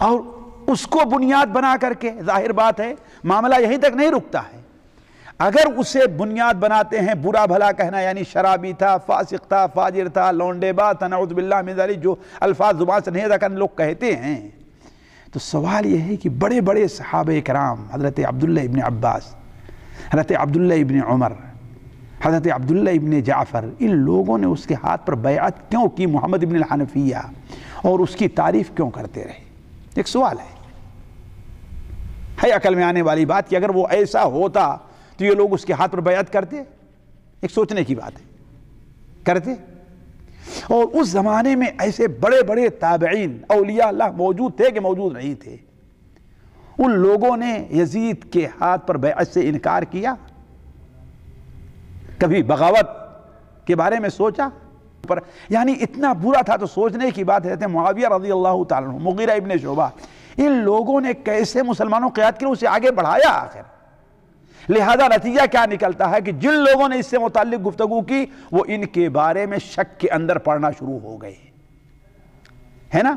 اور اس کو بنیاد بنا کر کے ظاہر بات ہے معاملہ یہیں تک نہیں رکتا ہے. اگر اسے بنیاد بناتے ہیں برا بھلا کہنا، یعنی شرابی تھا، فاسق تھا، فاجر تھا، لونڈے باز تھا، نعوذ باللہ من ذالک، جو الفاظ زبان سے نہیں ادا کرنے لوگ کہتے ہیں، تو سوال یہ ہے کہ بڑے بڑے صحابہ کرام، حضرت عبداللہ ابن عباس، حضرت عبداللہ ابن عمر، حضرت عبداللہ ابن جعفر، ان لوگوں نے اس کے ہاتھ پر بیعت کیوں کی؟ محمد ابن الحنفیہ، اور اس کی تعریف کیوں کرتے رہے؟ ایک سوال ہے عقل میں آنے والی بات کہ اگر وہ ایسا ہوتا تو یہ لوگ اس کے ہاتھ پر بیعت کرتے؟ ایک سوچنے کی بات ہے، کرتے؟ اور اس زمانے میں ایسے بڑے بڑے تابعین اولیاء اللہ موجود تھے کہ موجود نہیں تھے، ان لوگوں نے یزید کے ہاتھ پر بیعت سے انکار کیا؟ کبھی بغاوت کے بارے میں سوچا؟ یعنی اتنا برا تھا تو سوچنے کی بات ہے. معاویہ رضی اللہ تعالیٰ عنہ، مغیرہ ابن شعبہ، ان لوگوں نے کیسے مسلمانوں کو قیادت کی، اسے آگے بڑھایا آخر. لہذا نتیجہ کیا نکلتا ہے کہ جن لوگوں نے اس سے متعلق گفتگو کی وہ ان کے بارے میں شک کے اندر پڑنا شروع ہو گئے، ہے نا؟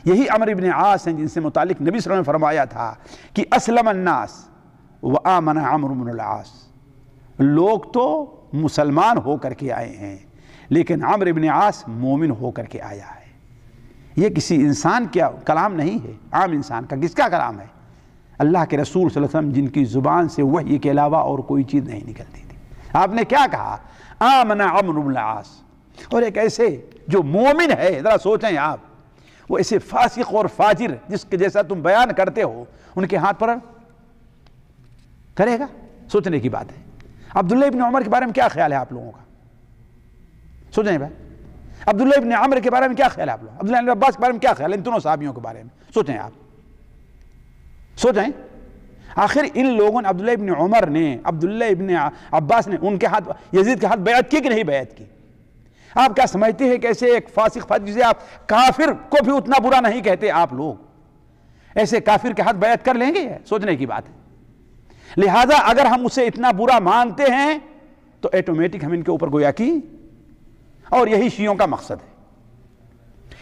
یہی عمرو ابن عاص ہیں جن سے متعلق نبی صلی اللہ علیہ وسلم نے فرمایا تھا کہ اسلم الناس وآمن عمرو بن العاص، لوگ تو مسلمان ہو کر کے آئے ہیں لیکن عمرو ابن عاص مومن ہو کر کے آیا ہے. یہ کسی انسان کا کلام نہیں ہے، عام انسان کا. کس کا کلام ہے؟ اللہ کے رسول صلی اللہ علیہ وسلم، جن کی زبان سے وحی کے علاوہ اور کوئی چیز نہیں نکلتی تھی. آپ نے کیا کہا؟ آمن عمرو بن العاص. اور ایک ایسے جو مومن ہے، ذرا سوچیں آپ، وہ ایسے فاسق اور فاجر جس کے جیسا تم بیان کرتے ہو، ان کے ہاتھ پر کرے گا؟ سوچنے کی بات ہے. عبداللہ ابن عمر کے بارے میں کیا خیال ہے آپ لوگوں کا؟ سوچیں بھائی. عبداللہ ابن عمر کے بارے میں کیا خیال ہے آپ لوگ؟ عبداللہ ابن عباس کے بارے میں کیا خیال ہے؟ ان دونوں صحابیوں کے بارے میں سوچیں آپ، سوچیں. آخر ان لوگوں نے، عبداللہ ابن عمر نے، عبداللہ ابن عباس نے، ان کے ہاتھ، یزید کے ہاتھ بیعت کی کہ نہیں بیعت کی؟ آپ کیا سمجھتے ہیں کہ ایسے ایک فاسق فاجر جسے آپ کافر کو بھی اتنا برا نہیں کہتے آپ لوگ، ایسے کافر کے ہاتھ بیعت کر لیں گے؟ سوچنے کی بات ہے. لہذا اگر ہم اسے اتنا برا مانتے ہیں تو ایٹومیٹک ہم ان کے اوپر گویا کی، اور یہی شیعوں کا مقصد ہے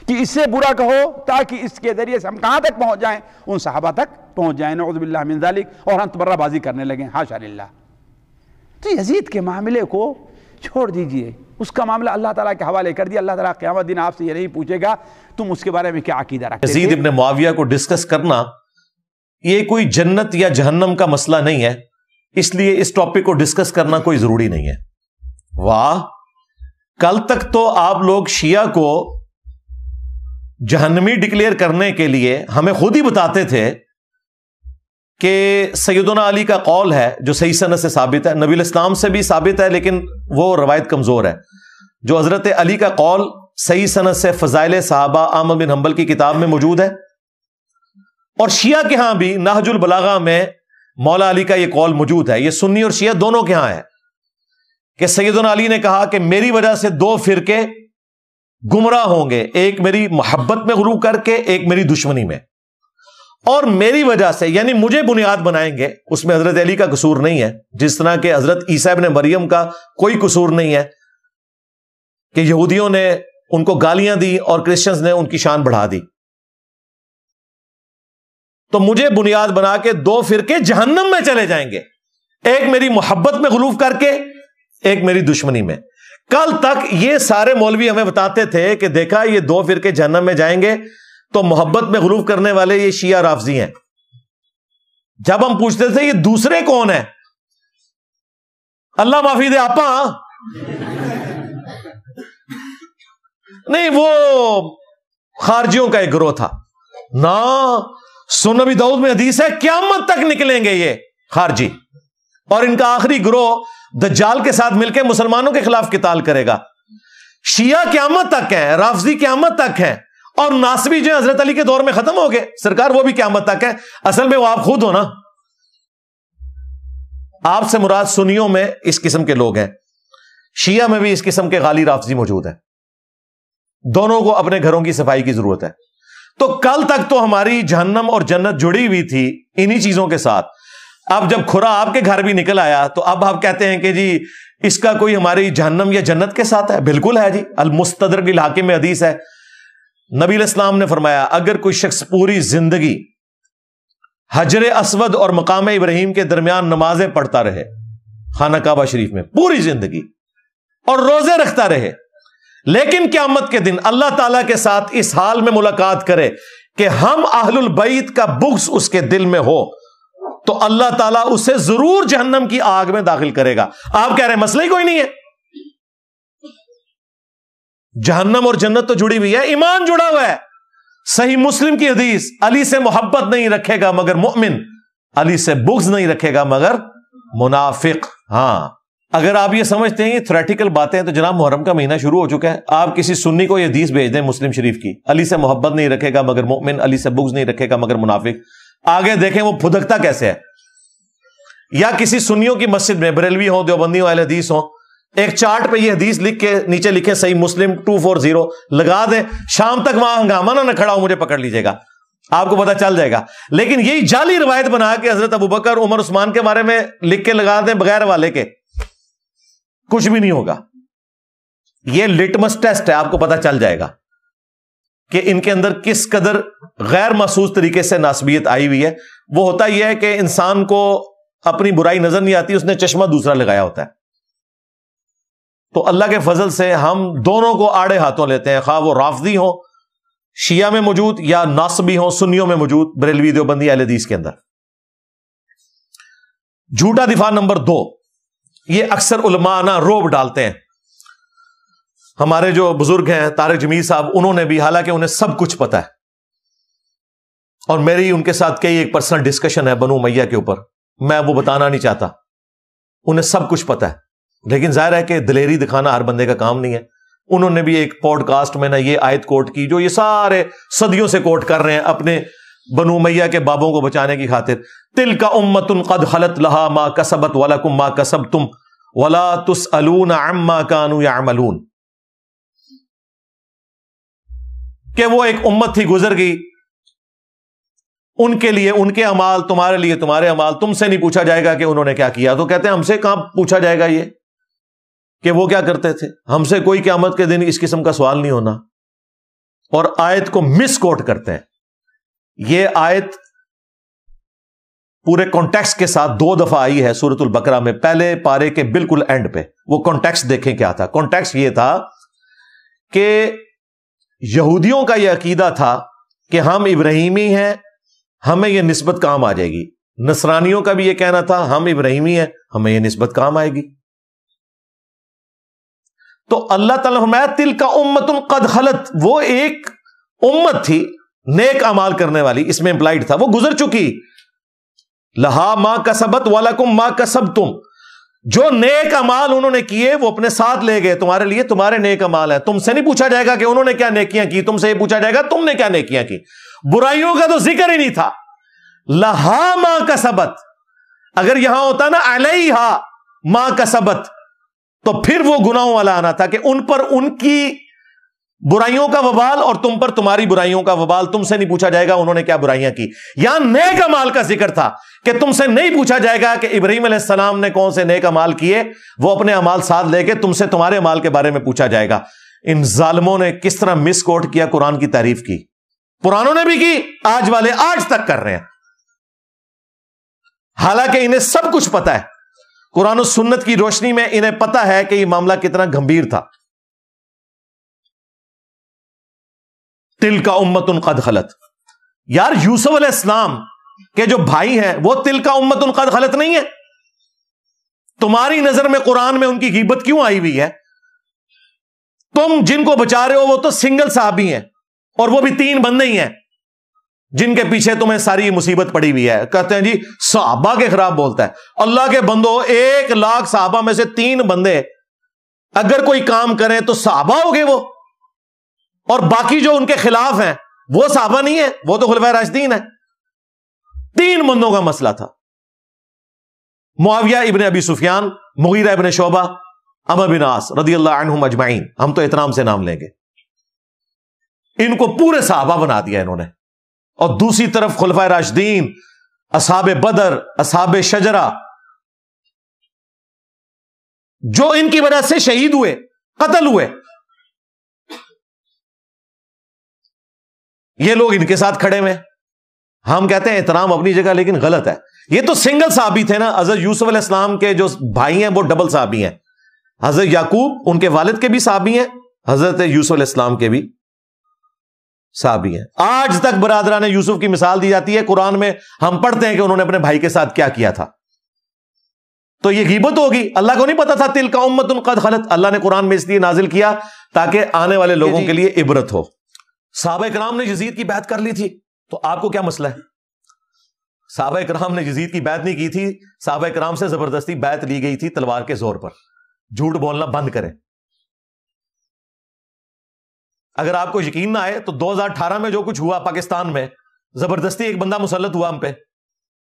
کہ اس سے برا کہو تاکہ اس کے ذریعے سے ہم کہاں تک پہنچ جائیں؟ ان صحابہ تک پہنچ جائیں، نعوذ باللہ من ذالک، اور ہم تبرہ بازی کرنے لگیں، حاشا للہ. تو یزید کے معاملے کو چھوڑ دیجئے، اس کا معاملہ اللہ تعالیٰ کے حوالے کر دیا. اللہ تعالیٰ قیامت دن آپ سے یہ نہیں پوچھے گا تم اس کے بارے میں کیا عقیدہ رکھتے تھے. یزید ابن معاویہ کو ڈسکس کرنا یہ کوئی جنت یا جہنم کا مسئلہ نہیں ہے، اس لیے اس ٹاپک کو ڈسکس کرنا کوئی ضروری نہیں ہے. واہ، کل تک تو آپ لوگ شیعہ کو جہنمی ڈکلیئر کرنے کے لیے ہمیں خود ہی بتاتے تھے کہ سیدنا علی کا قول ہے جو صحیح سند سے ثابت ہے، نبی الاسلام سے بھی ثابت ہے لیکن وہ روایت کمزور ہے، جو حضرت علی کا قول صحیح سند سے فضائل صحابہ احمد بن حنبل کی کتاب میں موجود ہے، اور شیعہ کے ہاں بھی نہج البلاغہ میں مولا علی کا یہ قول موجود ہے. یہ سنی اور شیعہ دونوں کے ہاں ہے کہ سیدنا علی نے کہا کہ میری وجہ سے دو فرقے گمراہ ہوں گے، ایک میری محبت میں غلو کر کے، ایک میری دشمنی میں. اور میری وجہ سے یعنی مجھے بنیاد بنائیں گے، اس میں حضرت علی کا قصور نہیں ہے، جس طرح کہ حضرت عیسیٰ ابن مریم کا کوئی قصور نہیں ہے کہ یہودیوں نے ان کو گالیاں دی اور کرسچنز نے ان کی شان بڑھا دی. تو مجھے بنیاد بنا کے دو فرقے جہنم میں چلے جائیں گے، ایک میری محبت میں غلو کر کے، ایک میری دشمنی میں. کل تک یہ سارے مولوی ہمیں بتاتے تھے کہ دیکھا یہ دو فرقے جہنم میں جائیں گے، تو محبت میں غلو کرنے والے یہ شیعہ رافضی ہیں. جب ہم پوچھتے تھے یہ دوسرے کون ہیں، اللہ معافی دے آپا، نہیں وہ خارجیوں کا ایک گروہ تھا نا. سنن نبی داؤد میں حدیث ہے قیامت تک نکلیں گے یہ خارجی، اور ان کا آخری گروہ دجال کے ساتھ مل کے مسلمانوں کے خلاف قتال کرے گا. شیعہ قیامت تک ہے، رافضی قیامت تک ہے، اور ناصبی جو حضرت علی کے دور میں ختم ہو گئے سرکار، وہ بھی قیامت تک ہے. اصل میں وہ آپ خود ہو نا. آپ سے مراد سنیوں میں اس قسم کے لوگ ہیں، شیعہ میں بھی اس قسم کے غالی رافضی موجود ہیں. دونوں کو اپنے گھروں کی صفائی کی ضرورت ہے. تو کل تک تو ہماری جہنم اور جنت جڑی ہوئی تھی انہی چیزوں کے ساتھ. اب جب کھرا آپ کے گھر بھی نکل آیا تو اب آپ کہتے ہیں کہ جی اس کا کوئی ہماری جہنم یا جنت کے ساتھ ہے. بالکل ہے جی. المستدرک الحاکم میں حدیث ہے نبی علیہ السلام نے فرمایا اگر کوئی شخص پوری زندگی حجر اسود اور مقام ابراہیم کے درمیان نمازیں پڑھتا رہے خانہ کعبہ شریف میں پوری زندگی اور روزے رکھتا رہے, لیکن قیامت کے دن اللہ تعالیٰ کے ساتھ اس حال میں ملاقات کرے کہ ہم اہل البیت کا بغض اس کے دل میں ہو, تو اللہ تعالیٰ اسے ضرور جہنم کی آگ میں داخل کرے گا. آپ کہہ رہے ہیں مسئلہ ہی کوئی نہیں ہے, جہنم اور جنت تو جڑی ہوئی ہے, ایمان جڑا ہوا ہے. صحیح مسلم کی حدیث, علی سے محبت نہیں رکھے گا مگر مؤمن, علی سے بغض نہیں رکھے گا مگر منافق. ہاں اگر آپ یہ سمجھتے ہیں یہ تھیوریٹیکل باتیں تو جناب محرم کا مہینہ شروع ہو چکا ہے, آپ کسی سنی کو یہ حدیث بھیج دیں مسلم شریف کی, علی سے محبت نہیں رکھے گا مگر مؤمن, علی سے بغض نہیں رکھے گا مگر منافق. آگے دیکھیں وہ پھدکتا کیسے ہے. یا کسی سنیوں کی مسجد میں بریلوی ہوں, دیوبندی اہل حدیث ہوں, ایک چارٹ پہ یہ حدیث لکھ کے نیچے لکھے صحیح مسلم 240 لگا دیں, شام تک وہاں ہنگامہ نہ کھڑا ہو, مجھے پکڑ لیجیے گا, آپ کو پتا چل جائے گا. لیکن یہی جعلی روایت بنا کے حضرت ابوبکر عمر عثمان کے بارے میں لکھ کے لگا دیں بغیر والے کے, کچھ بھی نہیں ہوگا. یہ لٹمس ٹیسٹ ہے, آپ کو پتا چل جائے گا کہ ان کے اندر کس قدر غیر محسوس طریقے سے ناسبیت آئی ہوئی ہے. وہ ہوتا یہ ہے کہ انسان کو اپنی برائی نظر نہیں آتی, اس نے چشمہ دوسرا لگایا ہوتا ہے. تو اللہ کے فضل سے ہم دونوں کو آڑے ہاتھوں لیتے ہیں, خواہ وہ رافضی ہوں شیعہ میں موجود یا ناصبی ہوں سنیوں میں موجود, بریلوی دیوبندی اہل حدیث کے اندر. جھوٹا دفاع نمبر 2, یہ اکثر علماء نا روب ڈالتے ہیں. ہمارے جو بزرگ ہیں طارق جمیل صاحب, انہوں نے بھی, حالانکہ انہیں سب کچھ پتا ہے, اور میری ان کے ساتھ کئی ایک پرسنل ڈسکشن ہے بنو امیہ کے اوپر, میں وہ بتانا نہیں چاہتا, انہیں سب کچھ پتا ہے, لیکن ظاہر ہے کہ دلیری دکھانا ہر بندے کا کام نہیں ہے. انہوں نے بھی ایک پوڈ کاسٹ میں نا یہ آیت کوٹ کی جو یہ سارے صدیوں سے کوٹ کر رہے ہیں اپنے بنو امیہ کے بابوں کو بچانے کی خاطر. تلک امۃ قد خلت لہا ما کسبت ولکم ما کسبتم ولا تسألون عما كانوا يعملون, کہ وہ ایک امت تھی گزر گئی, ان کے لیے ان کے اعمال, تمہارے لیے تمہارے اعمال, تم سے نہیں پوچھا جائے گا کہ انہوں نے کیا کیا. تو کہتے ہیں ہم سے کہاں پوچھا جائے گا یہ کہ وہ کیا کرتے تھے, ہم سے کوئی قیامت کے دن اس قسم کا سوال نہیں ہونا. اور آیت کو مس کوٹ کرتے ہیں. یہ آیت پورے کانٹیکسٹ کے ساتھ 2 دفعہ آئی ہے سورۃ البقرہ میں, پہلے پارے کے بالکل اینڈ پہ. وہ کانٹیکسٹ دیکھیں کیا تھا. کانٹیکسٹ یہ تھا کہ یہودیوں کا یہ عقیدہ تھا کہ ہم ابراہیمی ہیں, ہمیں یہ نسبت کام آ جائے گی. نصرانیوں کا بھی یہ کہنا تھا ہم ابراہیمی ہیں, ہمیں یہ نسبت کام آئے گی. تو اللہ تعالیٰ فرمایا تلک امۃ قد خلت, وہ ایک امت تھی نیک اعمال کرنے والی, اس میں امپلائڈ تھا, وہ گزر چکی. لہا ما کسبت ولکم ما کسبتم, جو نیک اعمال انہوں نے کیے وہ اپنے ساتھ لے گئے, تمہارے لیے تمہارے نیک اعمال ہیں. تم سے نہیں پوچھا جائے گا کہ انہوں نے کیا نیکیاں کی, تم سے یہ پوچھا جائے گا تم نے کیا نیکیاں کی. برائیوں کا تو ذکر ہی نہیں تھا. لہا ما کسبت, اگر یہاں ہوتا نا علیہا ما کسبت, تو پھر وہ گناہوں والا آنا تھا کہ ان پر ان کی برائیوں کا وبال اور تم پر تمہاری برائیوں کا وبال. تم سے نہیں پوچھا جائے گا انہوں نے کیا برائیاں کی. یہاں نیک اعمال کا ذکر تھا کہ تم سے نہیں پوچھا جائے گا کہ ابراہیم علیہ السلام نے کون سے نیک اعمال کیے, وہ اپنے اعمال ساتھ لے کے تم سے تمہارے اعمال کے بارے میں پوچھا جائے گا. ان ظالموں نے کس طرح مس کوٹ کیا قرآن کی تعریف کی. پرانوں نے بھی کی, آج والے آج تک کر رہے ہیں, حالانکہ انہیں سب کچھ پتا ہے. قرآن و سنت کی روشنی میں انہیں پتا ہے کہ یہ معاملہ کتنا گمبھیر تھا. تلک امۃ قد خلت, یار یوسف علیہ السلام کے جو بھائی ہیں وہ تلک امۃ قد خلت نہیں ہے. تمہاری نظر میں قرآن میں ان کی غیبت کیوں آئی ہوئی ہے؟ تم جن کو بچا رہے ہو وہ تو سنگل صحابی ہیں, اور وہ بھی 3 بندے ہی ہیں جن کے پیچھے تمہیں ساری مصیبت پڑی ہوئی ہے. کہتے ہیں جی صحابہ کے خلاف بولتا ہے. اللہ کے بندو, 1 لاکھ صحابہ میں سے 3 بندے اگر کوئی کام کریں تو صحابہ ہو گئے وہ, اور باقی جو ان کے خلاف ہیں وہ صحابہ نہیں ہے, وہ تو خلفائے راشدین ہیں. 3 بندوں کا مسئلہ تھا. معاویہ ابن ابی سفیان, مغیرہ ابن شعبہ, عمرو بن عاص رضی اللہ عنہم اجمعین. ہم تو احترام سے نام لیں گے. ان کو پورے صحابہ بنا دیا انہوں نے. اور دوسری طرف خلفائے راشدین, اصحاب بدر, اصحاب شجرہ, جو ان کی وجہ سے شہید ہوئے, قتل ہوئے. یہ لوگ ان کے ساتھ کھڑے ہوئے. ہم کہتے ہیں احترام اپنی جگہ لیکن غلط ہے. یہ تو سنگل صحابی تھے نا. حضرت یوسف علیہ السلام کے جو بھائی ہیں وہ ڈبل صحابی ہیں. حضرت یعقوب ان کے والد کے بھی صحابی ہیں, حضرت یوسف علیہ السلام کے بھی صحابی ہیں. آج تک برادران یوسف کی مثال دی جاتی ہے. قرآن میں ہم پڑھتے ہیں کہ انہوں نے اپنے بھائی کے ساتھ کیا کیا تھا. تو یہ غیبت ہوگی. اللہ کو نہیں پتا تھا تلک امۃ قد خلت. اللہ نے قرآن میں اس لیے نازل کیا تاکہ آنے والے لوگوں کے لیے عبرت ہو. صحابہ کرام نے یزید کی بیعت کر لی تھی, تو آپ کو کیا مسئلہ ہے؟ صحابہ کرام نے یزید کی بیعت نہیں کی تھی. صحابہ کرام سے زبردستی بیعت لی گئی تھی تلوار کے زور پر. جھوٹ بولنا بند کریں. اگر آپ کو یقین نہ آئے تو 2018 میں جو کچھ ہوا پاکستان میں, زبردستی ایک بندہ مسلط ہوا ہم پہ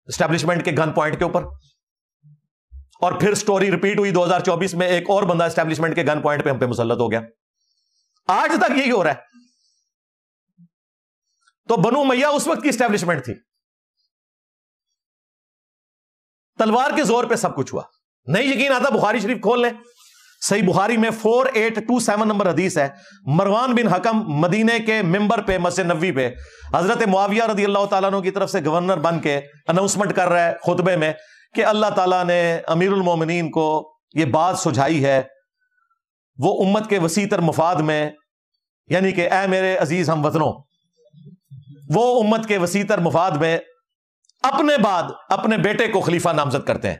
اسٹیبلشمنٹ کے گن پوائنٹ کے اوپر, اور پھر سٹوری ریپیٹ ہوئی 2024 میں, ایک اور بندہ اسٹیبلشمنٹ کے گن پوائنٹ پہ ہم پہ مسلط ہو گیا. آج تک یہی ہو رہا ہے. تو بنو امیہ اس وقت کی اسٹیبلشمنٹ تھی. تلوار کے زور پہ سب کچھ ہوا. نہیں یقین آتا بخاری شریف کھول لیں. صحیح بخاری میں 4827 نمبر حدیث ہے. مروان بن حکم مدینے کے ممبر پہ مسجد نبوی پہ حضرت معاویہ رضی اللہ تعالیٰ عنہ کی طرف سے گورنر بن کے اناؤنسمنٹ کر رہا ہے خطبے میں کہ اللہ تعالیٰ نے امیر المومنین کو یہ بات سجھائی ہے, وہ امت کے وسیع تر مفاد میں, یعنی کہ اے میرے عزیز ہم وطنوں, وہ امت کے وسیع تر مفاد میں اپنے بعد اپنے بیٹے کو خلیفہ نامزد کرتے ہیں.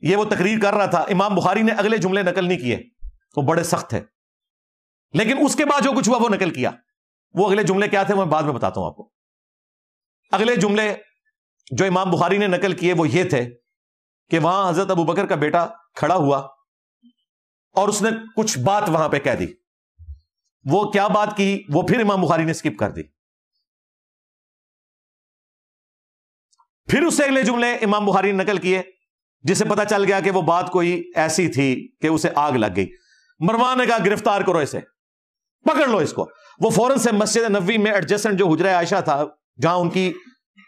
یہ وہ تقریر کر رہا تھا. امام بخاری نے اگلے جملے نقل نہیں کیے, وہ بڑے سخت تھے, لیکن اس کے بعد جو کچھ ہوا وہ نقل کیا. وہ اگلے جملے کیا تھے وہ میں بعد میں بتاتا ہوں آپ کو. اگلے جملے جو امام بخاری نے نقل کیے وہ یہ تھے کہ وہاں حضرت ابو بکر کا بیٹا کھڑا ہوا اور اس نے کچھ بات وہاں پہ کہہ دی. وہ کیا بات کی وہ پھر امام بخاری نے سکپ کر دی. پھر اس سے اگلے جملے امام بخاری نے نقل کیے جسے پتا چل گیا کہ وہ بات کوئی ایسی تھی کہ اسے آگ لگ گئی. مروان نے کہا گرفتار کرو اسے, پکڑ لو اس کو. وہ فوراً سے مسجد نبوی میں ایڈجسٹنٹ جو حجرہ عائشہ تھا جہاں ان کی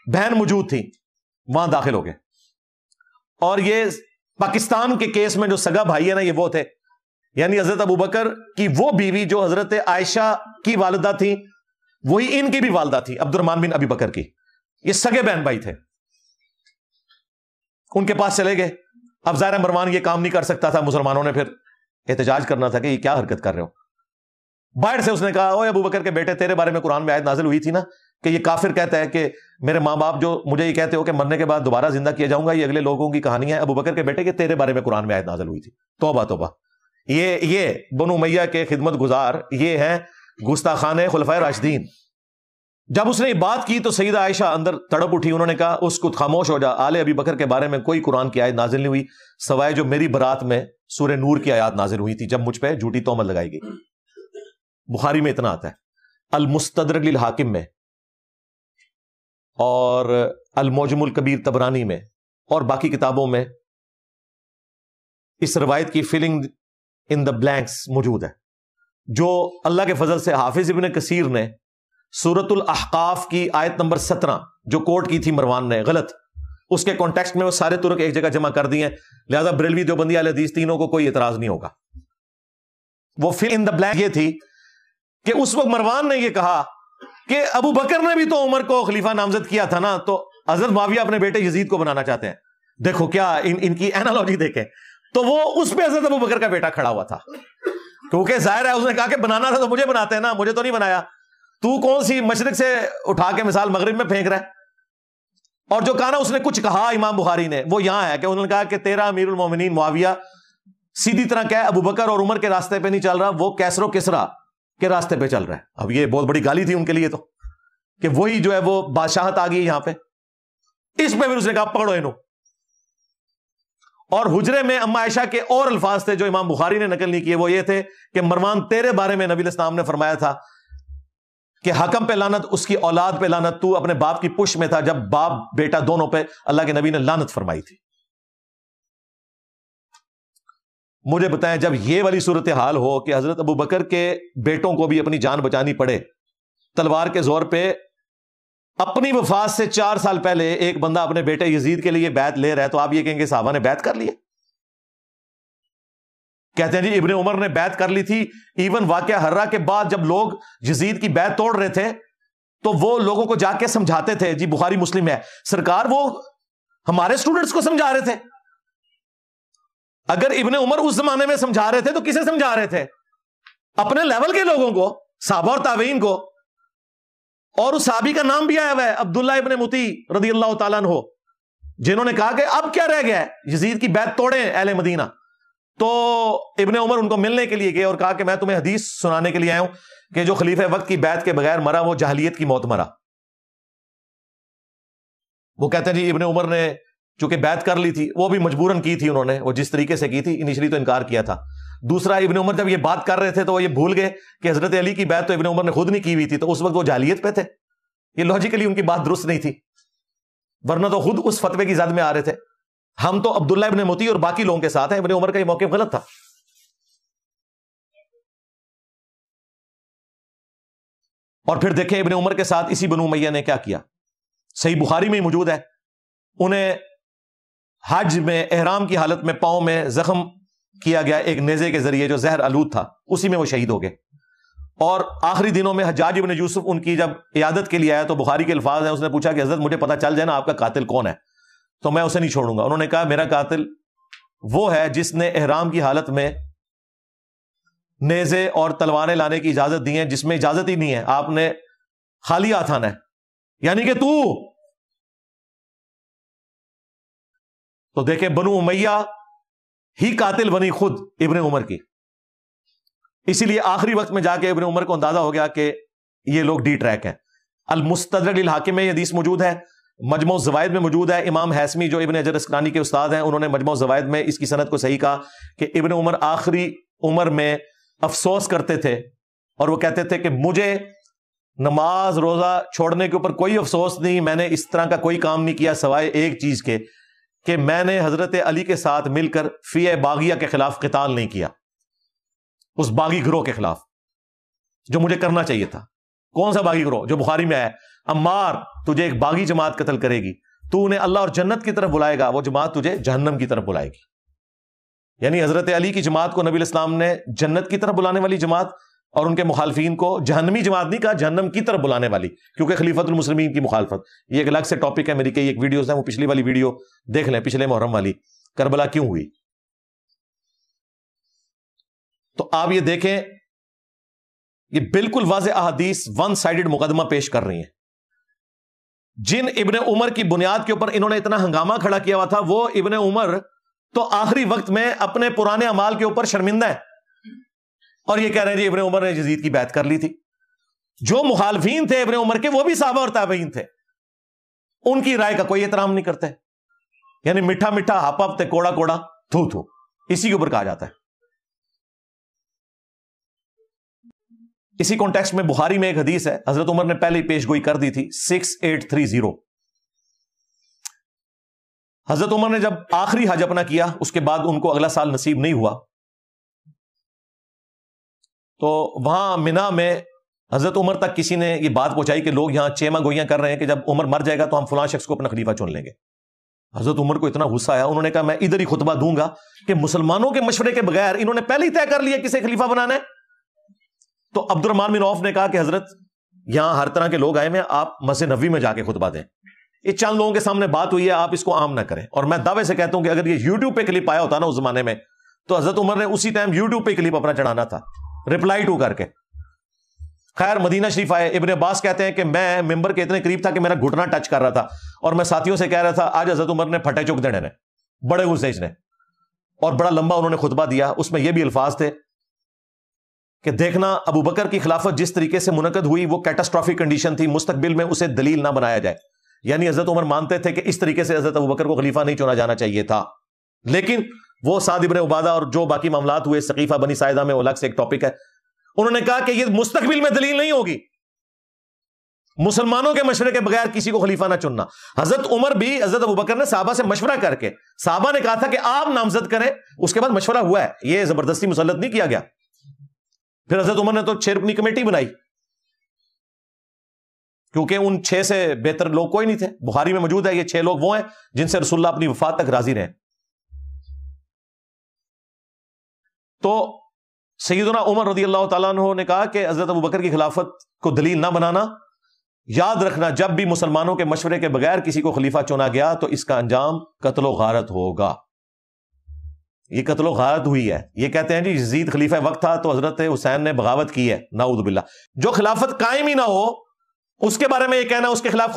بہن موجود تھی وہاں داخل ہو گئے. اور یہ پاکستان کے کیس میں جو سگا بھائی ہے نا, یہ وہ تھے, یعنی حضرت ابو بکر کی وہ بیوی جو حضرت عائشہ کی والدہ تھی وہی ان کی بھی والدہ تھی, عبد الرحمن بن ابی بکر کی. یہ سگے بہن بھائی تھے. ان کے پاس چلے گئے. اب ظاہر مروان یہ کام نہیں کر سکتا تھا, مسلمانوں نے پھر احتجاج کرنا تھا کہ یہ کیا حرکت کر رہے ہو. باہر سے اس نے کہا اوے ابو بکر کے بیٹے, تیرے بارے میں قرآن میں آیت نازل ہوئی تھی نا کہ یہ کافر کہتا ہے کہ میرے ماں باپ جو مجھے یہ کہتے ہو کہ مرنے کے بعد دوبارہ زندہ کیا جاؤں گا, یہ اگلے لوگوں کی کہانی ہے. ابو بکر کے بیٹے کہ تیرے بارے میں قرآن میں آیت نازل ہوئی تھی. توبہ توبہ. یہ بنو امیہ کے خدمت گزار, یہ ہیں گستاخان خلفائے راشدین. جب اس نے یہ بات کی تو سیدہ عائشہ اندر تڑپ اٹھی. انہوں نے کہا اس کو خاموش ہو جا, آل ابی بکر کے بارے میں کوئی قرآن کی آیت نازل نہیں ہوئی سوائے جو میری برات میں سورہ نور کی آیات نازل ہوئی تھی جب مجھ پہ جھوٹی تہمت لگائی گئی. بخاری میں اتنا آتا ہے, المستدرک للحاکم میں اور المعجم الکبیر طبرانی میں اور باقی کتابوں میں اس روایت کی فلنگ ان دا بلینکس موجود ہے, جو اللہ کے فضل سے حافظ ابن کثیر نے سورۃ الاحقاف کی آیت نمبر 17 جو کوٹ کی تھی مروان نے غلط, اس کے کانٹیکسٹ میں وہ سارے ترک ایک جگہ جمع کر دیے ہیں. لہذا بریلوی دیوبندی اہل حدیث تینوں کو کوئی اعتراض نہیں ہوگا. وہ فل ان دا بلینک یہ تھی کہ اس وقت مروان نے یہ کہا کہ ابو بکر نے بھی تو عمر کو خلیفہ نامزد کیا تھا نا, تو حضرت معاویہ اپنے بیٹے یزید کو بنانا چاہتے ہیں. دیکھو کیا ان کی اینالوجی دیکھیں. تو وہ اس پہ حضرت ابو بکر کا بیٹا کھڑا ہوا تھا, کیونکہ ظاہر ہے اس نے کہا کہ بنانا تھا تو مجھے بناتے ہیں نا, مجھے تو نہیں بنایا. تو کون سی مشرق سے اٹھا کے مثال مغرب میں پھینک رہا ہے. اور جو کہا نا اس نے کچھ کہا امام بخاری نے وہ یہاں ہے کہ انہوں نے کہا کہ تیرا امیر المومنین معاویہ سیدھی طرح کہہ ابو بکر اور عمر کے راستے پہ نہیں چل رہا, وہ کیسر و کسرا کے راستے پہ چل رہا ہے. اب یہ بہت بڑی گالی تھی ان کے لیے تو کہ وہی جو ہے وہ بادشاہت آ گئی یہاں پہ. اس پہ پھر اس نے کہا پکڑو انہوں. اور حجرے میں اما عائشہ کے اور الفاظ تھے جو امام بخاری نے نقل نہیں کیے, وہ یہ تھے کہ مروان تیرے بارے میں نبی علیہ السلام نے فرمایا تھا کہ حکم پہ لعنت, اس کی اولاد پہ لعنت, تو اپنے باپ کی پش میں تھا جب باپ بیٹا دونوں پہ اللہ کے نبی نے لعنت فرمائی تھی. مجھے بتائیں جب یہ والی صورتحال ہو کہ حضرت ابو بکر کے بیٹوں کو بھی اپنی جان بچانی پڑے تلوار کے زور پہ, اپنی وفات سے 4 سال پہلے ایک بندہ اپنے بیٹے یزید کے لیے بیعت لے رہا ہے, تو آپ یہ کہیں گے صحابہ نے بیعت کر لی. کہتے ہیں جی ابن عمر نے بیعت کر لی تھی. ایون واقعہ ہررا کے بعد جب لوگ یزید کی بیعت توڑ رہے تھے تو وہ لوگوں کو جا کے سمجھاتے تھے. جی بخاری مسلم ہے, سرکار وہ ہمارے اسٹوڈنٹس کو سمجھا رہے تھے. اگر ابن عمر اس زمانے میں سمجھا رہے تھے تو کسے سمجھا رہے تھے؟ اپنے لیول کے لوگوں کو, صحابہ اور تابعین کو. اور اس صحابی کا نام بھی آیا ہوا ہے, عبداللہ ابن مطیع رضی اللہ تعالیٰ عنہ, جنہوں نے کہا کہ اب کیا رہ گیا ہے, یزید کی بیعت توڑیں اہل مدینہ. تو ابن عمر ان کو ملنے کے لیے گئے اور کہا کہ میں تمہیں حدیث سنانے کے لیے آیا ہوں کہ جو خلیفہ وقت کی بیعت کے بغیر مرا وہ جاہلیت کی موت مرا. وہ کہتے ہیں جی ابن عمر نے چونکہ بیعت کر لی تھی, وہ بھی مجبوراً کی تھی انہوں نے, وہ جس طریقے سے کی تھی, انیشلی تو انکار کیا تھا. دوسرا, ابن عمر جب یہ بات کر رہے تھے تو وہ یہ بھول گئے کہ حضرت علی کی بیعت تو ابن عمر نے خود نہیں کی ہوئی تھی, تو اس وقت وہ جاہلیت پہ تھے. یہ لاجیکلی ان کی بات درست نہیں تھی, ورنہ تو خود اس فتوے کی زد میں آ رہے تھے. ہم تو عبداللہ ابن مطیع اور باقی لوگوں کے ساتھ ہیں, ابن عمر کا یہ موقف غلط تھا. اور پھر دیکھیں ابن عمر کے ساتھ اسی بنو امیہ نے کیا کیا. صحیح بخاری میں ہی موجود ہے, انہیں حج میں احرام کی حالت میں پاؤں میں زخم کیا گیا ایک نیزے کے ذریعے جو زہر آلود تھا, اسی میں وہ شہید ہو گئے. اور آخری دنوں میں حجاج ابن یوسف ان کی جب عیادت کے لیے آیا تو بخاری کے الفاظ ہیں, اس نے پوچھا کہ حضرت مجھے پتہ چل جائے نا آپ کا قاتل کون ہے تو میں اسے نہیں چھوڑوں گا. انہوں نے کہا میرا قاتل وہ ہے جس نے احرام کی حالت میں نیزے اور تلواریں لانے کی اجازت دی ہیں جس میں اجازت ہی نہیں ہے, آپ نے خالی ہاتھ آنا ہے, یعنی کہ تو دیکھیں بنو امیہ ہی قاتل بنی خود ابن عمر کی. اسی لیے آخری وقت میں جا کے ابن عمر کو اندازہ ہو گیا کہ یہ لوگ ڈی ٹریک ہیں. المستدرک للحاکم میں یہ حدیث موجود ہے, مجموع الزوائد میں موجود ہے. امام حیثمی جو ابن حجر اسقلانی کے استاد ہیں, انہوں نے مجموع الزوائد میں اس کی سند کو صحیح کہا کہ ابن عمر آخری عمر میں افسوس کرتے تھے اور وہ کہتے تھے کہ مجھے نماز روزہ چھوڑنے کے اوپر کوئی افسوس نہیں, میں نے اس طرح کا کوئی کام نہیں کیا سوائے ایک چیز کے کہ میں نے حضرت علی کے ساتھ مل کر فی باغیہ کے خلاف قتال نہیں کیا, اس باغی گروہ کے خلاف جو مجھے کرنا چاہیے تھا. کون سا باغی گروہ؟ جو بخاری میں ہے, عمار تجھے ایک باغی جماعت قتل کرے گی, تو انہیں اللہ اور جنت کی طرف بلائے گا, وہ جماعت تجھے جہنم کی طرف بلائے گی. یعنی حضرت علی کی جماعت کو نبی الاسلام نے جنت کی طرف بلانے والی جماعت اور ان کے مخالفین کو جہنمی جماعت نہیں کہا, جہنم کی طرف بلانے والی, کیونکہ خلیفۃ المسلمین کی مخالفت. یہ ایک الگ سے ٹاپک ہے, میری کئی ایک ویڈیوز ہیں, وہ پچھلی والی ویڈیو دیکھ لیں, پچھلے محرم والی, کربلا کیوں ہوئی. تو آپ یہ دیکھیں, یہ بالکل واضح احادیث ون سائیڈڈ مقدمہ پیش کر رہی ہیں. جن ابن عمر کی بنیاد کے اوپر انہوں نے اتنا ہنگامہ کھڑا کیا ہوا تھا, وہ ابن عمر تو آخری وقت میں اپنے پرانے اعمال کے اوپر شرمندہ ہے اور یہ کہہ رہے ہیں جی ابن عمر نے یزید کی بیعت کر لی تھی. جو مخالفین تھے ابن عمر کے وہ بھی صحابہ اور تابعین تھے, ان کی رائے کا کوئی احترام نہیں کرتے. یعنی میٹھا میٹھا ہپ ہپ تے کوڑا کوڑا تھو تھو, اسی کے اوپر کہا جاتا ہے. اسی کانٹیکسٹ میں بخاری میں ایک حدیث ہے, حضرت عمر نے پہلے ہی پیش گوئی کر دی تھی, 6830. حضرت عمر نے جب آخری حج اپنا کیا, اس کے بعد ان کو اگلا سال نصیب نہیں ہوا, تو وہاں منا میں حضرت عمر تک کسی نے یہ بات پہنچائی کہ لوگ یہاں چیما گوئیاں کر رہے ہیں کہ جب عمر مر جائے گا تو ہم فلاں شخص کو اپنا خلیفہ چن لیں گے. حضرت عمر کو اتنا غصہ آیا, انہوں نے کہا میں ادھر ہی خطبہ دوں گا کہ مسلمانوں کے مشورے کے بغیر انہوں نے پہلے ہی طے کر لیا کسے خلیفہ بنانا ہے. تو عبد الرحمن بن عوف نے کہا کہ حضرت یہاں ہر طرح کے لوگ آئے ہیں, آپ مسجد نبوی میں جا کے خطبہ دیں. یہ چند لوگوں کے سامنے بات ہوئی ہے, آپ اس کو عام نہ کریں. اور میں دعوے سے کہتا ہوں کہ اگر یہ یوٹیوب پہ کلپ آیا ہوتا نا اس زمانے میں, تو حضرت عمر نے اسی ٹائم یوٹیوب پہ کلپ اپنا چڑھانا تھا, رپلائی ٹو کر کے. خیر مدینہ شریف آئے, ابن عباس کہتے ہیں کہ میں ممبر کے اتنے قریب تھا کہ میرا گھٹنا ٹچ کر رہا تھا, اور میں ساتھیوں سے کہہ رہا تھا آج حضرت عمر نے پھٹے چک دینے نے, بڑے غصے نے, اور بڑا لمبا انہوں نے خطبہ دیا. اس میں یہ بھی الفاظ تھے کہ دیکھنا ابو بکر کی خلافت جس طریقے سے منعقد ہوئی وہ کیٹاسٹرافک کنڈیشن تھی, مستقبل میں اسے دلیل نہ بنایا جائے. یعنی حضرت عمر مانتے تھے کہ اس طریقے سے حضرت ابو بکر کو خلیفہ نہیں چنا جانا چاہیے تھا. لیکن وہ سعد ابن عبادہ اور جو باقی معاملات ہوئے سقیفہ بنی ساعدہ میں, الگ سے ایک ٹاپک ہے, انہوں نے کہا کہ یہ مستقبل میں دلیل نہیں ہوگی, مسلمانوں کے مشورے کے بغیر کسی کو خلیفہ نہ چننا. حضرت عمر بھی حضرت ابو بکر نے صحابہ سے مشورہ کر کے, صحابہ نے کہا تھا کہ آپ نامزد کریں, اس کے بعد مشورہ ہوا ہے, یہ زبردستی مسلط نہیں کیا گیا. پھر حضرت عمر نے تو 6 رکنی کمیٹی بنائی, کیونکہ ان 6 سے بہتر لوگ کوئی نہیں تھے. بخاری میں موجود ہے یہ 6 لوگ وہ ہیں جن سے رسول اللہ اپنی وفات تک راضی رہے. تو سیدنا عمر رضی اللہ تعالیٰ عنہ نے کہا کہ حضرت ابوبکر کی خلافت کو دلیل نہ بنانا، یاد رکھنا جب بھی مسلمانوں کے مشورے کے بغیر کسی کو خلیفہ چنا گیا تو اس کا انجام قتل و غارت ہوگا۔ یہ قتل و غارت ہوئی ہے۔ یہ کہتے ہیں جی یزید خلیفہ وقت تھا تو حضرت حسین نے بغاوت کی ہے، نعوذ باللہ۔ جو خلافت قائم ہی نہ ہو اس کے بارے میں یہ کہنا اس کے خلاف